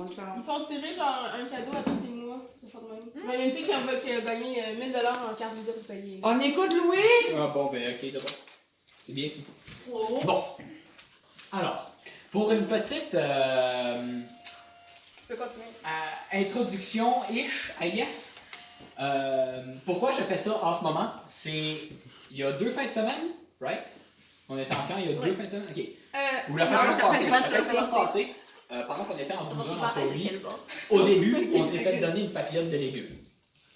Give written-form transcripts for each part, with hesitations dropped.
de chance. Ils font tirer genre un cadeau à tous les mois. C'est pas de même. Il y a une fille qui a gagné 1000$ en carte Visa pour payer. On écoute Louis! Ah bon, ben ok, d'abord. C'est bien ça. Oh. Bon. Alors, pour une petite Je peux continuer. introduction-ish, I guess. Pourquoi je fais ça en ce moment? C'est. Il y a 2 fins de semaine, right? On était en camp, il y a 2 fins de semaine? Ok. Ou la fin de semaine passée. La fin de semaine passée, pendant qu'on était en 12 heures en survie, au début, on s'est fait donner une papillote de légumes.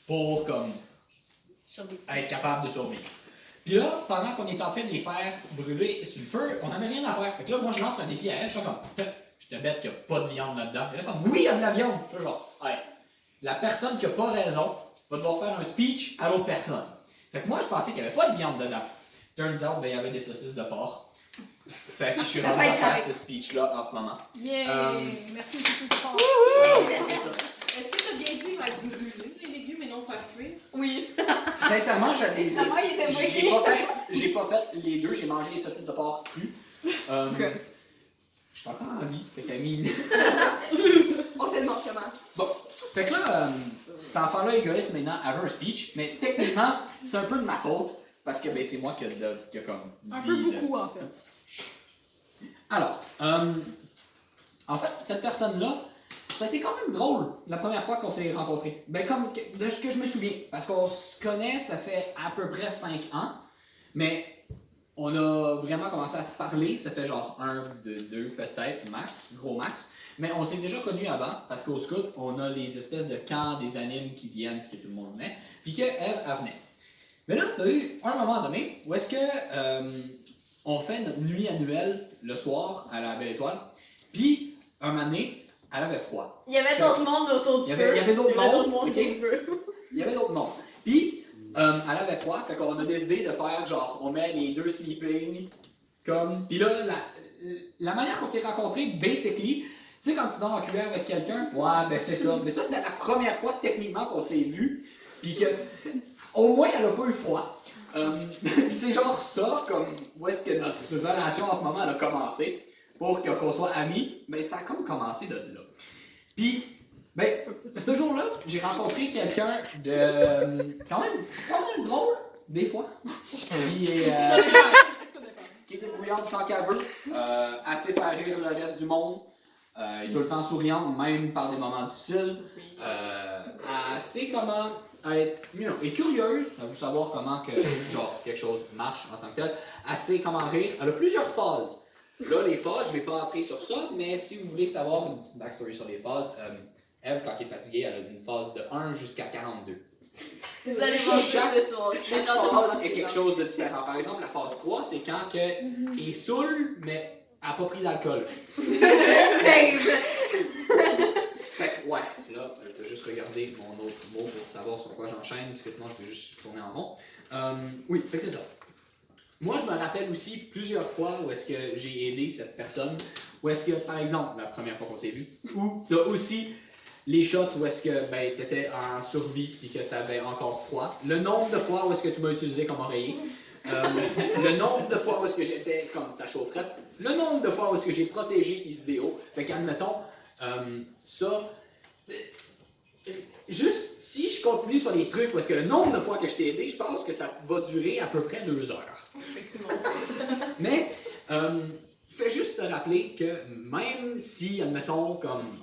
Pour, comme, être capable de survivre. Puis là, pendant qu'on était en train de les faire brûler sur le feu, on n'avait rien à faire. Fait que là, moi, je lance un défi à elle. Je suis comme, je te bête qu'il n'y a pas de viande là-dedans. Elle est comme, oui, il y a de la viande. Genre, ouais. La personne qui n'a pas raison va devoir faire un speech à l'autre personne. Fait que moi, je pensais qu'il n'y avait pas de viande dedans. Turns out, ben, il y avait des saucisses de porc. Fait que je suis rendu à faire ce speech-là en ce moment. Yeah! Merci, c'est tout fort. Est-ce que tu as bien dit faire brûler les légumes et non faire cuire? Oui. Sincèrement, je les ai. Sa mère, il était J'ai pas fait les deux, j'ai mangé les saucisses de porc crues. J'étais encore en vie, fait Camille. On se demande comment. Bon, fait que là, cet enfant-là égoïste maintenant avait un speech, mais techniquement, c'est un peu de ma faute, parce que ben, c'est moi qui a comme Un dit, peu beaucoup, en fait. Alors, en fait, cette personne-là, ça a été quand même drôle la première fois qu'on s'est rencontrés. Ben, comme de ce que je me souviens, parce qu'on se connaît, ça fait à peu près 5 ans, mais on a vraiment commencé à se parler, ça fait genre 1, 2 peut-être, max, gros max. Mais on s'est déjà connus avant, parce qu'au scout, on a les espèces de camps des animes qui viennent, puis que tout le monde venait, puis qu'elle, elle venait. Mais là, t'as eu un moment donné où est-ce que on fait notre nuit annuelle le soir à la Belle Étoile, puis un moment donné, elle avait froid. Il y avait d'autres mondes autour du feu. Il y avait d'autres mondes, autour ok? du feu. Il y avait d'autres mondes. Puis, elle avait froid, fait qu'on a décidé de faire genre, on met les 2 sleeping, comme. Puis là, la manière qu'on s'est rencontrés, basically, tu sais, quand tu dors en cuillère avec quelqu'un, ouais, ben c'est ça. Mais ça, c'était la première fois techniquement qu'on s'est vus, puis que, au moins, elle a pas eu froid. C'est genre ça, comme, où est-ce que notre relation en ce moment, elle a commencé, pour qu'on soit amis, ben ça a comme commencé de là. Puis, ben, ce jour-là, j'ai rencontré quelqu'un de quand même pas mal drôle, des fois. Puis, qui était bouillante tant qu'elle veut, assez faire rire le reste du monde, est tout le temps souriante, même par des moments difficiles. Assez comment être, est curieuse, elle veut savoir comment que, genre, quelque chose marche en tant que tel. Assez comment rire. Elle a plusieurs phases. Là, les phases, je ne vais pas entrer sur ça, mais si vous voulez savoir une petite backstory sur les phases, Eve, quand elle est fatiguée, elle a une phase de 1 jusqu'à 42. Vous allez voir Chaque ce soir. Chaque phase est quelque chose de différent. Par exemple, la phase 3, c'est quand elle est saoule, mais elle n'a pas pris d'alcool. Save! Fait que, ouais, là, je vais juste regarder mon autre mot pour savoir sur quoi j'enchaîne, parce que sinon je vais juste tourner en rond. Oui, fait que c'est ça. Moi, je me rappelle aussi plusieurs fois où est-ce que j'ai aidé cette personne, où est-ce que, par exemple, la première fois qu'on s'est vu, ou t'as aussi les shots où est-ce que ben, t'étais en survie et que t'avais encore froid, le nombre de fois où est-ce que tu m'as utilisé comme oreiller, le nombre de fois où est-ce que j'étais comme ta chaufferette, le nombre de fois où est-ce que j'ai protégé tes idéaux. Fait qu'admettons, ça, juste si je continue sur les trucs où est-ce que le nombre de fois que je t'ai aidé, je pense que ça va durer à peu près 2 heures. Effectivement. Mais, fais juste te rappeler que même si, admettons, comme,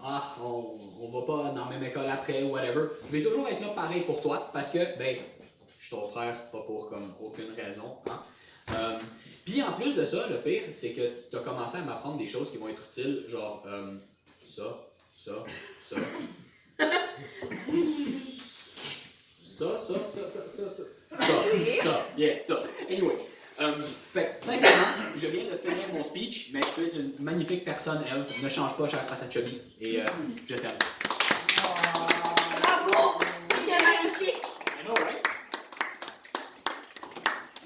on va pas dans la même école après ou whatever, je vais toujours être là pareil pour toi parce que, ben, je suis ton frère, pas pour comme aucune raison. Hein? Puis en plus de ça, le pire, c'est que tu as commencé à m'apprendre des choses qui vont être utiles, genre, ça. Ça. Anyway. Fait que, sincèrement, je viens de finir mon speech, mais tu es une magnifique personne, Eve. Ne change pas, chère patate chubby. Et je t'aime. Bravo! C'était magnifique! I know, right?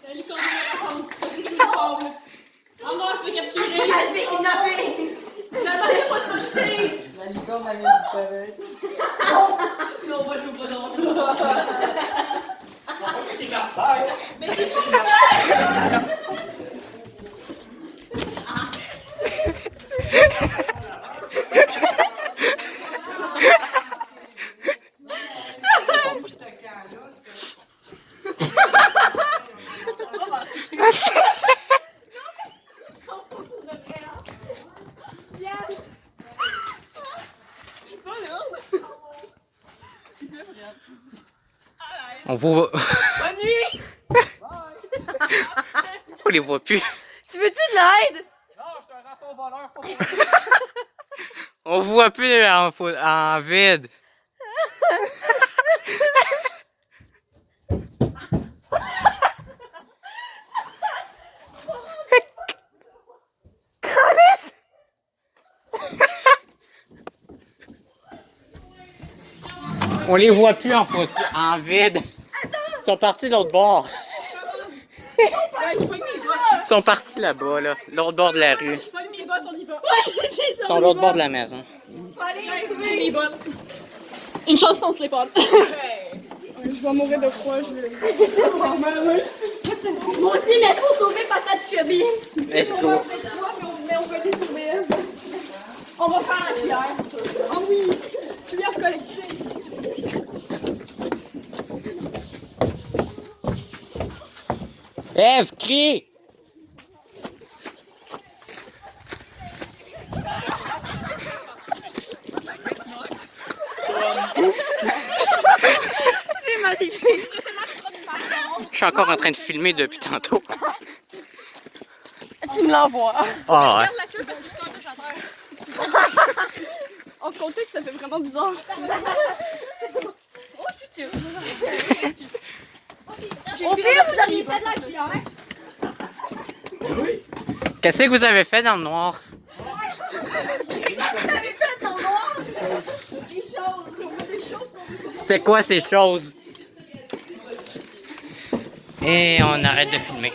La licorne de la raconte, ça fait une forme. Oh non, elle se fait capturer. Elle se fait kidnapper! Finalement, c'est pas de vérité. La licorne, elle vient disparaître. Non, moi, je veux pas non. Moi, je te kidnappe. Bye! Mais c'est pas vrai. On voit... Bonne nuit! On les voit plus. Tu veux-tu de l'aide? Non, je suis un raton voleur, pas On voit plus en vide. On les voit plus en vide. Ils sont partis de l'autre bord. Ils sont partis là-bas, là, l'autre bord de la rue. Je pogne mes bottes, on y va. Ils sont de l'autre bord de la maison. Allez, j'ai mes bottes. Une chance si on se les porte. Je vais mourir de froid, je vais. Moi aussi, mais faut sauver Patate Chubby. Let's go. Mais on va les sauver. On va faire la pierre. Ah oui, je viens collecter. Ève, crie! C'est magnifique. Je suis encore en train de filmer depuis tantôt. Tu me l'envoies. Ah ouais. La queue parce que c'est un touche à terre. On comptait que ça fait vraiment bizarre. Oh, je suis chill. Au pire, vous auriez fait de la cuillère. Qu'est-ce que vous avez fait dans le noir? Vous avez fait dans le noir. Des choses. On voit des choses. C'était quoi ces choses? Et on arrête de filmer.